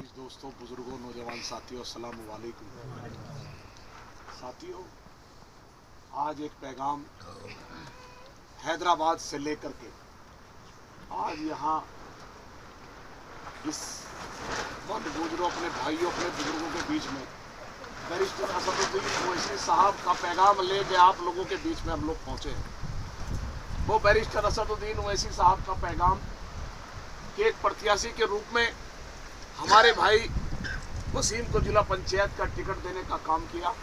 दोस्तों, बुजुर्गों, नौजवान साथियों, अस्सलाम वालेकुम। साथियों, आज एक पैगाम हैदराबाद से लेकर के आज यहाँ इस वन गुजरों, अपने भाइयों, अपने बुजुर्गों के बीच में बैरिस्टर असदुद्दीन ओवैसी साहब का पैगाम लेके आप लोगों के बीच में हम लोग पहुँचे हैं। वो बैरिस्टर असदुद्दीन ओवैसी साहब का पैगाम कि एक प्रत्याशी के रूप में हमारे भाई वसीम को जिला पंचायत का टिकट देने का काम किया।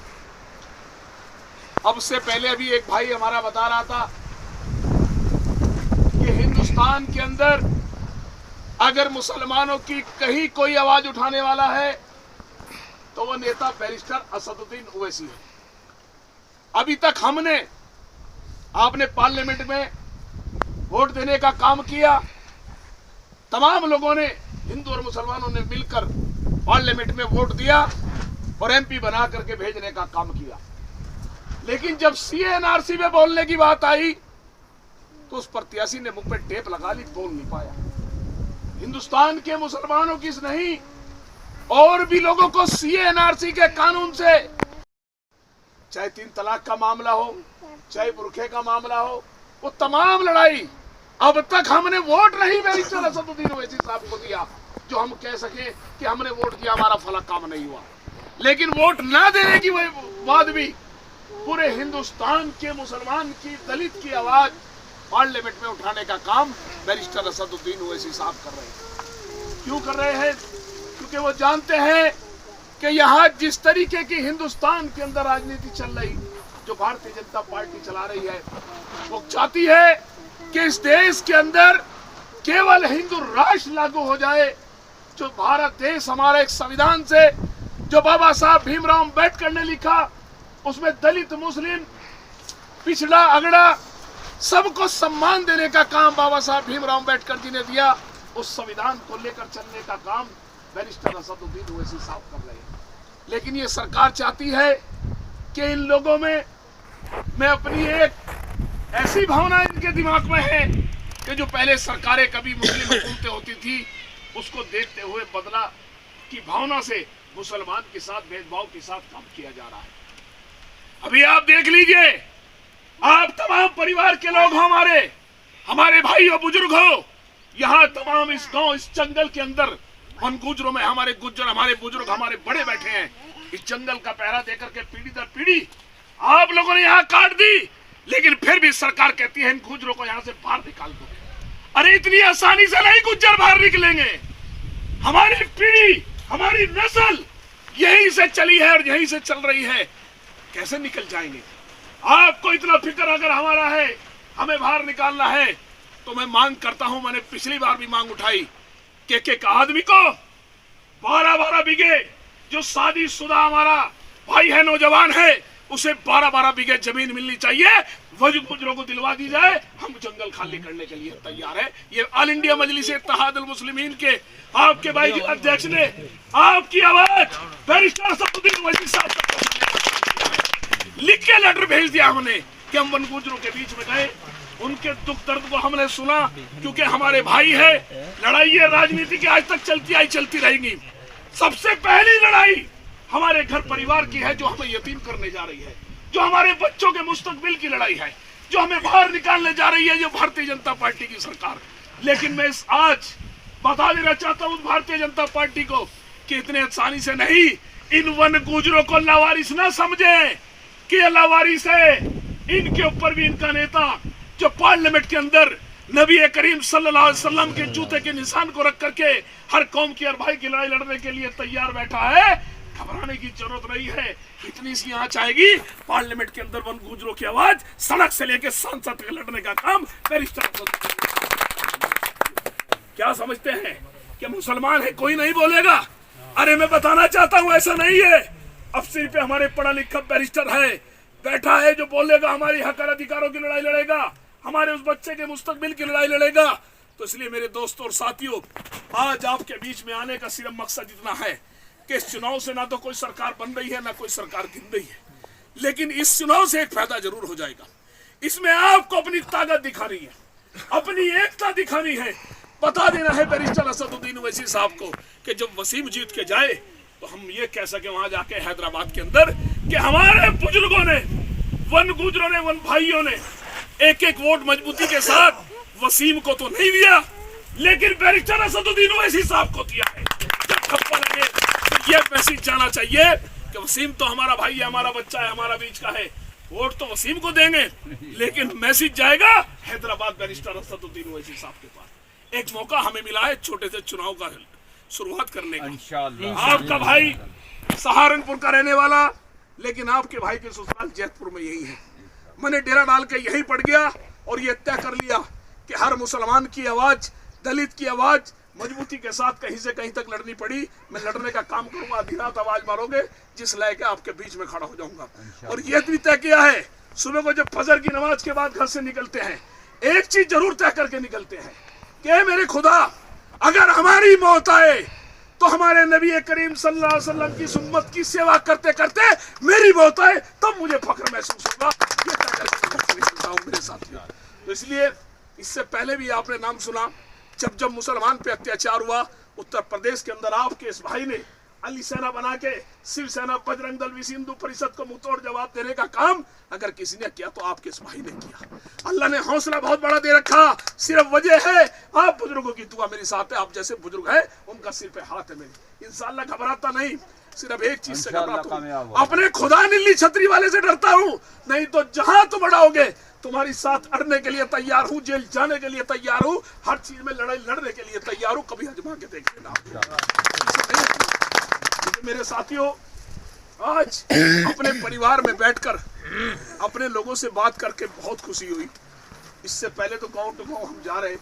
अब से पहले अभी एक भाई हमारा बता रहा था कि हिंदुस्तान के अंदर अगर मुसलमानों की कहीं कोई आवाज उठाने वाला है तो वो नेता बैरिस्टर असदुद्दीन ओवैसी है। अभी तक हमने आपने पार्लियामेंट में वोट देने का काम किया, तमाम लोगों ने, हिंदू और मुसलमानों ने मिलकर पार्लियामेंट में वोट दिया और एमपी बना करके भेजने का काम किया। लेकिन जब सीएनआरसी में बोलने की बात आई तो उस प्रत्याशी ने मुंह पे टेप लगा ली, बोल नहीं पाया। हिंदुस्तान के मुसलमानों की नहीं और भी लोगों को सीएनआरसी के कानून से, चाहे 3 तलाक का मामला हो, चाहे बुरखे का मामला हो, वो तमाम लड़ाई अब तक हमने वोट नहीं बैरिस्टर असदुद्दीन ओवैसी साहब को दिया जो हम कह सके कि हमने वोट किया, हमारा फला काम नहीं हुआ। लेकिन वोट ना देने की बाद भी पूरे हिंदुस्तान के मुसलमान की, दलित की आवाज पार्लियामेंट में उठाने का काम बैरिस्टर असदुद्दीन ओवैसी साहब कर रहे हैं। क्यों कर रहे हैं? क्योंकि वो जानते हैं कि यहाँ जिस तरीके की हिंदुस्तान के अंदर राजनीति चल रही, जो भारतीय जनता पार्टी चला रही है, वो चाहती है कि इस देश के अंदर केवल हिंदू राष्ट्र लागू हो जाए। जो भारत देश हमारा एक संविधान से, जो बाबा साहब भीमराव अम्बेडकर ने लिखा, उसमें दलित, मुस्लिम, पिछड़ा, अगड़ा सबको सम्मान देने का काम बाबा साहब भीमराव अम्बेडकर जी ने दिया। उस संविधान को लेकर चलने का काम बैरिस्टर असदुद्दीन ओवैसी साहब कर रहे हैं। लेकिन ये सरकार चाहती है कि इन लोगों में, मैं अपनी एक ऐसी भावना इनके दिमाग में है कि जो पहले सरकारें कभी मुस्लिम हुकूमतें होती थी उसको देखते हुए बदला की भावना से मुसलमान के साथ भेदभाव के साथ काम किया जा रहा है। अभी आप देख लीजिए, आप तमाम परिवार के लोग हो, हमारे भाई हो, बुजुर्ग हो, यहाँ तमाम इस गांव, इस जंगल के अंदर वन गुजरों में हमारे गुज्जर, हमारे बुजुर्ग, हमारे बड़े बैठे हैं। इस जंगल का पहरा देकर के पीढ़ी दर पीढ़ी आप लोगों ने यहाँ काट दी, लेकिन फिर भी सरकार कहती है इन गुज्जरों को यहाँ से बाहर निकाल दो। अरे इतनी आसानी से नहीं गुज्जर बाहर निकलेंगे। हमारी पीढ़ी, हमारी नस्ल यहीं से चली है और यहीं से चल रही है, कैसे निकल जाएंगे? आपको इतना फिक्र अगर हमारा है, हमें बाहर निकालना है, तो मैं मांग करता हूं, मैंने पिछली बार भी मांग उठाई कि एक आदमी को 12-12 बीघे, जो शादीशुदा हमारा भाई है, नौजवान है, उसे 12-12 बीघे जमीन मिलनी चाहिए। गुजरों को दिलवा दी जाए, हम जंगल खाली करने के लिए तैयार है। ये ऑल इंडिया मजलिस इत्तेहादुल मुस्लिमीन के आपके भाई के अध्यक्ष ने आपकी आवाज बैरिस्टर असदुद्दीन ओवैसी साहब तक लिख के लेटर भेज दिया हमने कि हम वन गुजरों के बीच में गए, उनके दुख दर्द को हमने सुना, क्योंकि हमारे भाई है। लड़ाई ये राजनीति की आज तक चलती आई, चलती रहेगी। सबसे पहली लड़ाई हमारे घर परिवार की है, जो हमें यतीम करने जा रही है, जो हमारे बच्चों के मुस्तकबिल की लड़ाई है, जो हमें बाहर निकालने जा रही है, जो भारतीय जनता पार्टी की सरकार। लेकिन मैं आज बता देना चाहता हूं भारतीय जनता पार्टी को कि इतने आसानी से नहीं, इन वन गुजरों को लावारिस ना समझे कि ये लावारिस है। इनके ऊपर भी इनका नेता, जो पार्लियामेंट के अंदर नबी करीम सल्लल्लाहु अलैहि वसल्लम के जूते के निशान को रख करके हर कौम की, हर भाई की लड़ाई लड़ने के लिए तैयार बैठा है, घबराने की जरूरत नहीं है। इतनी सी आंच आएगी पार्लियामेंट के अंदर, वन गुजरों की आवाज सड़क से लेकर संसद तक लड़ने का काम बैरिस्टर। क्या समझते हैं कि मुसलमान है कोई नहीं बोलेगा? अरे मैं बताना चाहता हूं ऐसा नहीं है। अफसर पे हमारे पढ़ा लिखा बैरिस्टर है, बैठा है, जो बोलेगा हमारी हक और अधिकारों की लड़ाई लड़ेगा, हमारे उस बच्चे के मुस्तकबिल की लड़ाई लड़ेगा। तो इसलिए मेरे दोस्तों और साथियों, आज आपके बीच में आने का सिर्फ मकसद इतना है कि इस चुनाव से ना तो कोई सरकार बन रही है, ना कोई सरकार गिन रही है, लेकिन इस चुनाव से एक फायदा जरूर हो जाएगा। इसमें आपको अपनी ताकत दिखानी है, अपनी एकता दिखानी है। बता देना है बैरिस्टर असदुद्दीन ओवैसी साहब को कि जब वसीम जीत के जाए तो हम ये कह सके वहां जाके हैदराबाद के अंदर कि हमारे बुजुर्गों ने, वन गुजरों ने, वन भाइयों ने एक एक वोट मजबूती के साथ वसीम को तो नहीं दिया, लेकिन बैरिस्टर असदुद्दीन ओवैसी साहब को दिया है। जब ठप्पा लगे तो ये मैसेज जाना चाहिए कि वसीम तो हमारा भाई है, हमारा बच्चा है, हमारा बीच का है। वोट तो वसीम को देंगे, लेकिन मैसेज जाएगा हैदराबाद बैरिस्टर असदुद्दीन ओवैसी साहब के पास। एक मौका हमें मिला है छोटे से चुनाव का शुरुआत करने का। इंशाअल्लाह। आपका भाई सहारनपुर का रहने वाला, लेकिन आपके भाई के ससुराल जैतपुर में यही है। मैंने डेरा डाल के यहीं पड़ गया और ये तय कर लिया कि हर मुसलमान की आवाज, दलित की आवाज मजबूती के साथ कहीं से कहीं तक लड़नी पड़ी, मैं लड़ने का काम करूंगा। आधी रात आवाज मारोगे, जिस लाए के आपके बीच में खड़ा हो जाऊंगा। और ये भी तय किया है, सुबह को जब फजर की नमाज के बाद घर से निकलते हैं, एक चीज जरूर तय करके निकलते हैं कि मेरे खुदा, अगर हमारी मौत आए तो हमारे नबी करीम सल्लल्लाहु अलैहि वसल्लम की सुन्नत की सेवा करते करते मेरी मौत आए तब मुझे फख्र महसूस होगा। ये तय करके निकलता हूं मेरे साथियों। तो इसलिए इससे पहले भी आपने नाम सुना, जब जब मुसलमान पे अत्याचार हुआ, उत्तर प्रदेश के अंदर आपके इस भाई ने अली सेना बना के शिवसेना, बजरंग दल, विश्व हिंदू परिषद को मुंहतोड़ जवाब देने का काम अगर किसी ने किया तो आपके इस भाई ने किया। अल्लाह ने हौसला बहुत बड़ा दे रखा, सिर्फ वजह है आप बुजुर्गों की दुआ मेरे साथ है। आप जैसे बुजुर्ग है उनका सिर पे हाथ है मेरे। इंशाअल्लाह घबराता नहीं, सिर्फ एक चीज से घबराता हूँ, अपने खुदा नीली छतरी वाले से डरता हूँ। नहीं तो जहां तुम बढ़ाओगे तुम्हारी साथ अड़ने के लिए तैयार हूँ, जेल जाने के लिए तैयार हूँ, हर चीज में लड़ाई लड़ने के लिए तैयार हूँ। कभी आजमा के देख लेना। मेरे साथियों, आज अपने परिवार में बैठकर अपने लोगों से बात करके बहुत खुशी हुई। इससे पहले तो गांव टू गांव हम जा रहे,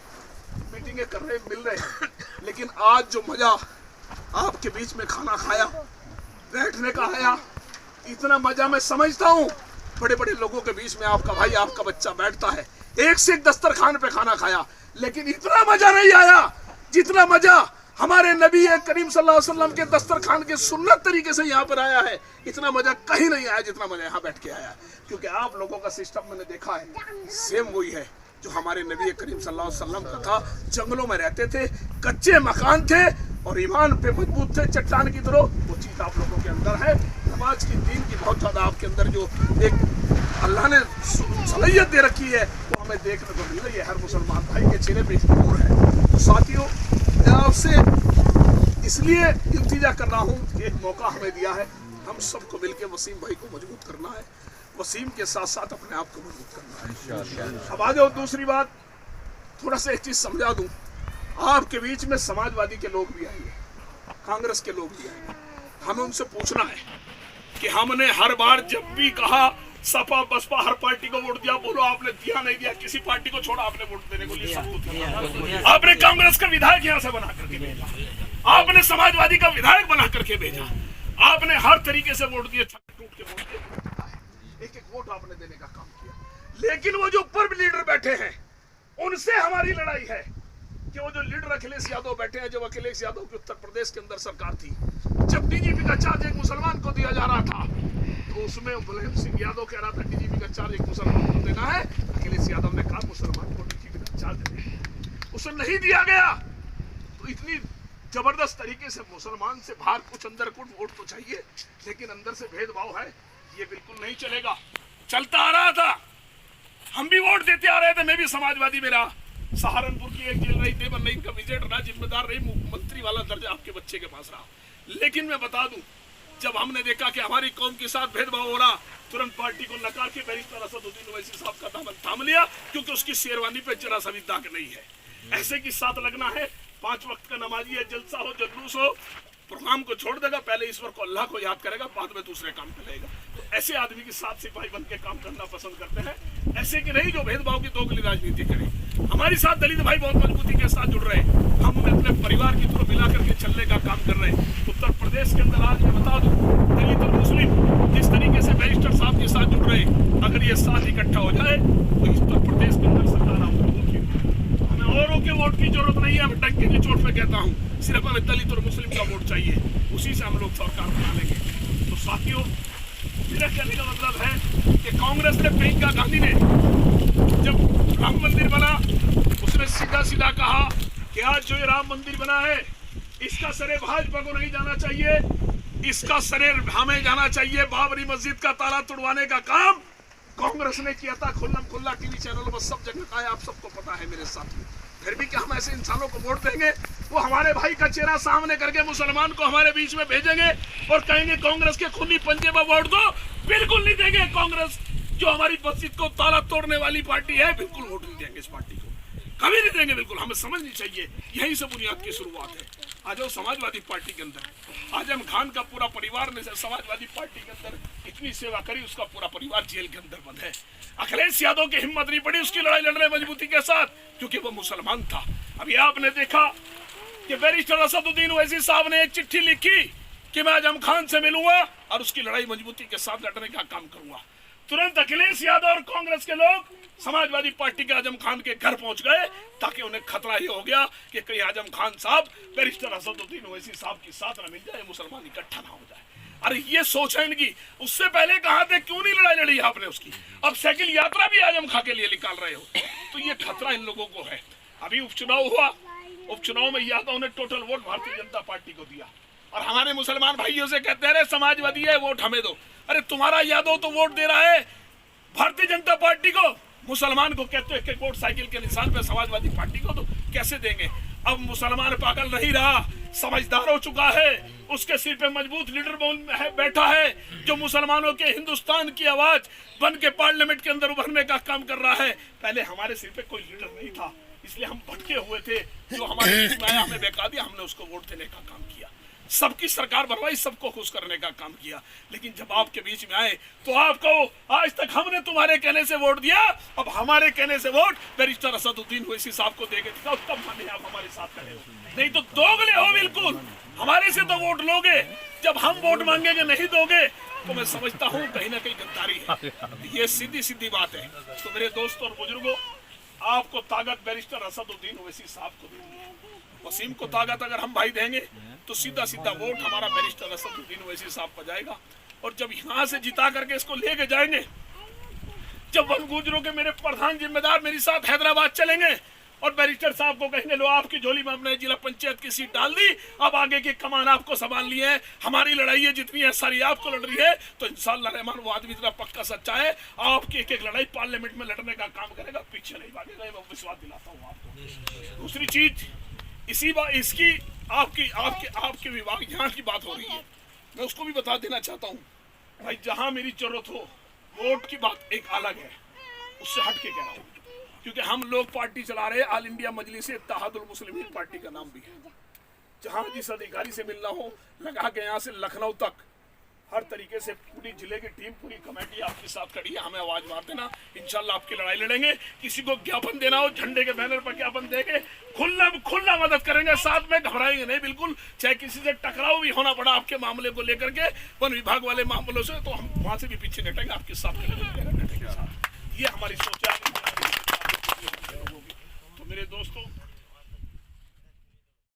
मीटिंगें कर रहे, मिल रहे, लेकिन आज जो मजा आपके बीच में खाना खाया, बैठने का आया, इतना मजा मैं समझता हूँ बड़े बड़े लोगों के बीच में आपका भाई, आपका बच्चा बैठता है, एक से एक दस्तरखान पे खाना खाया, लेकिन इतना मजा नहीं आया जितना मजा हमारे नबी करीम सल्लल्लाहु अलैहि वसल्लम के दस्तरखान के सुन्नत तरीके से यहाँ पर आया है। इतना मजा कहीं नहीं आया जितना मजा यहाँ बैठ के आया है। क्योंकि आप लोगों का सिस्टम मैंने देखा है, सेम वही है जो हमारे नबी करीम सल्लल्लाहु अलैहि वसल्लम का था। जंगलों में रहते थे, कच्चे मकान थे और ईमान पे मजबूत थे चट्टान की तरह। वो चीज आप लोगों के अंदर है। नमाज की, दीन की बहुत ज्यादा आपके अंदर जो एक अल्लाह ने सलाहियत दे रखी है वो हमें देखने को मिल रही है। हर मुसलमान भाई के चेहरे पे नूर है। तो साथियों, मैं आपसे इसलिए इल्तिजा कर रहा हूँ कि एक मौका हमें दिया है, हम सबको मिलकर वसीम भाई को मजबूत करना है, वसीम के साथ साथ अपने आप को मजबूत करना है। अब आ जाओ दूसरी बात, थोड़ा सा एक चीज समझा दूं। आपके बीच में समाजवादी के लोग भी आएंगे, कांग्रेस के लोग भी आएंगे। हमें उनसे पूछना है कि हमने हर बार जब भी कहा सपा बसपा हर पार्टी को वोट दिया, बोलो आपने दिया नहीं दिया, किसी पार्टी को छोड़ा आपने वोट देने को लिए। आपने कांग्रेस का विधायक यहाँ से बना करके भेजा, आपने समाजवादी का विधायक बना करके भेजा, आपने हर तरीके से वोट दिए, टूट के वोट दिए, एक एक वोट आपने देने का काम किया। लेकिन वो जो ऊपर लीडर बैठे हैं उनसे हमारी लड़ाई है कि वो जो लीडर अखिलेश यादव बैठे हैं, जब अखिलेश यादव की उत्तर प्रदेश के अंदर सरकार थी, जब डीजीपी का चार्ज एक मुसलमान को दिया जा रहा था, तो उसमें मुलायम सिंह यादव कह रहा था डीजीपी का चार्ज एक मुसलमान को देना है। अखिलेश यादव ने कहा मुसलमान को डीजीपी का चार्ज देना, उसे नहीं दिया गया। तो इतनी जबरदस्त तरीके से मुसलमान से बाहर कुछ अंदर कुछ वोट तो चाहिए, लेकिन अंदर से भेदभाव है, ये बिल्कुल नहीं चलेगा। चलता आ रहा था, हम भी वोट देते आ रहे थे, मैं भी समाजवादी में रहा, सहारनपुर की एक जेल रही, देवर नहीं का विजिट रहा, जिम्मेदार रही, मुख्यमंत्री वाला दर्जा आपके बच्चे के पास रहा। लेकिन मैं बता दूं, जब हमने देखा कि हमारी कौम के साथ भेदभाव हो रहा, तुरंत पार्टी को नकार के बैरिस्टर असदुद्दीन ओवैसी साहब का दामन थाम लिया, क्योंकि उसकी शेरवानी पे जरा सा भी दाग नहीं है। ऐसे की साथ लगना है, 5 वक्त का नमाजी है, जलसा हो जुलूस हो, प्रोग्राम को छोड़ देगा, पहले ईश्वर को अल्लाह को याद करेगा, बाद में दूसरे काम पे लगेगा। तो ऐसे आदमी के साथ सिपाही बन के काम करना पसंद करते हैं, ऐसे की नहीं जो भेदभाव की दोगली राजनीति करे। हमारे साथ दलित भाई बहुत मजबूती के साथ जुड़ रहे हैं, हम अपने परिवार की तरह मिला करके चलने का काम कर रहे हैं। उत्तर प्रदेश के अंदर आज मैं बता दूं, दलित और मुस्लिम जिस तरीके से बैरिस्टर साहब के साथ जुड़ रहे हैं, अगर ये साथ इकट्ठा हो जाए तो उत्तर प्रदेश के अंदर सरकार हमें औरों के वोट की जरूरत नहीं है। मैं डंके की चोट पे कहता हूँ, सिर्फ हमें दलित और मुस्लिम का वोट चाहिए, उसी से हम लोग सरकार बना लेंगे। तो साथियों, मेरा कहने का मतलब है कि कांग्रेस ने, प्रियंका गांधी ने जब राम मंदिर बना, उसने सीधा सीधा कहा कि आज जो ये राम मंदिर बना है इसका श्रेय भाजपा को नहीं जाना चाहिए, इसका श्रेय हमें जाना चाहिए। बाबरी मस्जिद का ताला तोड़वाने का काम कांग्रेस ने किया था, खुल्लम खुल्ला टीवी चैनलों पर सब जगह का है, आप सबको पता है मेरे साथ। फिर भी क्या हम ऐसे इंसानों को वोट देंगे? वो हमारे भाई का चेहरा सामने करके मुसलमान को हमारे बीच में भेजेंगे और कहेंगे कांग्रेस के खूनी पंजे पर वोट दो? बिल्कुल नहीं देंगे। कांग्रेस जो हमारी मस्जिद को ताला तोड़ने वाली पार्टी है, बिल्कुल वोट नहीं देंगे इस पार्टी को, कभी नहीं देंगे। बिल्कुल हमें समझनी चाहिए, यहीं से बुनियाद की शुरुआत है। आज वो समाजवादी पार्टी के अंदर आजम खान का पूरा परिवार ने समाजवादी पार्टी के अंदर इतनी सेवा करी, उसका पूरा परिवार जेल के अंदर बंद है। अखिलेश यादव की हिम्मत नहीं पड़ी उसकी लड़ाई लड़ने मजबूती के साथ, क्योंकि वो मुसलमान था। अभी आपने देखा कि बैरिस्टर असदुद्दीन ओवैसी साहब ने एक चिट्ठी लिखी कि मैं आजम खान से मिलूंगा और उसकी लड़ाई मजबूती के साथ लड़ने का काम करूंगा। तुरंत अखिलेश यादव और कांग्रेस के लोग समाजवादी पार्टी के आजम खान के घर पहुंच गए, ताकि उन्हें खतरा ये हो गया कि कहीं आजम खान साहब बैरिस्टर असदुद्दीन ओवैसी साहब की साथ न मिल जाए, मुसलमान इकट्ठा ना हो जाए। अरे ये सोच है इनकी। उससे पहले कहा थे क्यों नहीं लड़ाई लड़ी आपने उसकी? अब साइकिल यात्रा भी आजम खान के लिए निकाल रहे हो, तो ये खतरा इन लोगों को है। अभी उपचुनाव हुआ, उपचुनाव में यादव ने total vote Bharatiya Janata party को दिया और हमारे मुसलमान भाइयों से कहते हैं समाजवादी है वोट हमें दो। अरे तुम्हारा यादव तो वोट दे रहा है भारतीय जनता पार्टी को, मुसलमान को कहते हो एक वोट साइकिल के निशान पे समाजवादी पार्टी को, तो कैसे देंगे? अब मुसलमान पागल नहीं रहा, समझदार हो चुका है। उसके सिर पे मजबूत लीडर बैठा है जो मुसलमानों के हिंदुस्तान की आवाज बन के पार्लियामेंट के अंदर उभरने का काम कर रहा है। पहले हमारे सिर पे कोई लीडर नहीं था, इसलिए हम भटके हुए थे। जो हमारे बीच में आया हमें बेका दिया, हमने उसको वोट देने का काम किया, सबकी सरकार बनवाई, सबको खुश करने का काम किया। लेकिन जब आपके बीच में आए तो आपको आज तक हमने तुम्हारे कहने से वोट दिया, अब हमारे कहने से वोट बैरिस्टर असदुद्दीन ओवैसी साहब को देके दिखाओ, तब माने आप हमारे साथ खड़े हो, नहीं तो दोगले हो बिल्कुल। हमारे से तो वोट लोगे, जब हम वोट मांगेंगे नहीं दोगे तो मैं समझता हूँ कहीं ना कहीं गद्दारी है। ये सीधी सीधी बात है। तो मेरे दोस्तों और बुजुर्गों, आपको ताकत बैरिस्टर असदुद्दीन ओवैसी साहब को देनी है। वसीम को ताकत अगर हम भाई देंगे तो सीधा सीधा वोट हमारा बैरिस्टर असदुद्दीन ओवैसी साहब को जाएगा। और जब यहाँ से जिता करके इसको लेके जाएंगे, जब वन गुजरों के मेरे प्रधान जिम्मेदार मेरे साथ हैदराबाद चलेंगे और बैरिस्टर साहब को कहेंगे लो आपकी झोली में अपने जिला पंचायत की सीट डाल दी, अब आगे की कमान आपको संभाल ली है, हमारी लड़ाई है जितनी है सारी आपको लड़ रही है, तो इंशाअल्लाह रहमान वो आदमी इतना पक्का सच्चा है, आपकी एक एक लड़ाई पार्लियामेंट में लड़ने का काम करेगा, पीछे नहीं भागेगा। मैं विश्वास दिलाता हूँ आपको। दूसरी चीज इसी बात इसकी आपके विभाग यहाँ की बात हो रही है, मैं उसको भी बता देना चाहता हूँ भाई, जहाँ मेरी जरूरत हो, वोट की बात एक अलग है, उससे हट के कह रहा हूँ, क्योंकि हम लोग पार्टी चला रहे हैं, ऑल इंडिया मजलिस इत्तेहादुल मुस्लिमीन पार्टी का नाम भी है। जहाँ जिस अधिकारी से मिलना हो, लगा के यहाँ से लखनऊ तक हर तरीके से पूरी जिले की टीम, पूरी कमेटी आपके साथ खड़ी है। हमें आवाज मार देना, इंशाल्लाह आपकी लड़ाई लड़ेंगे। किसी को ज्ञापन देना हो, झंडे के बैनर पर ज्ञापन देंगे, खुला मदद करेंगे, साथ में घबराएंगे नहीं बिल्कुल। चाहे किसी से टकराव भी होना पड़ा आपके मामले को लेकर के, वन विभाग वाले मामलों से, तो हम वहां से भी पीछे हटेंगे, आपके साथ ये हमारी सोच है।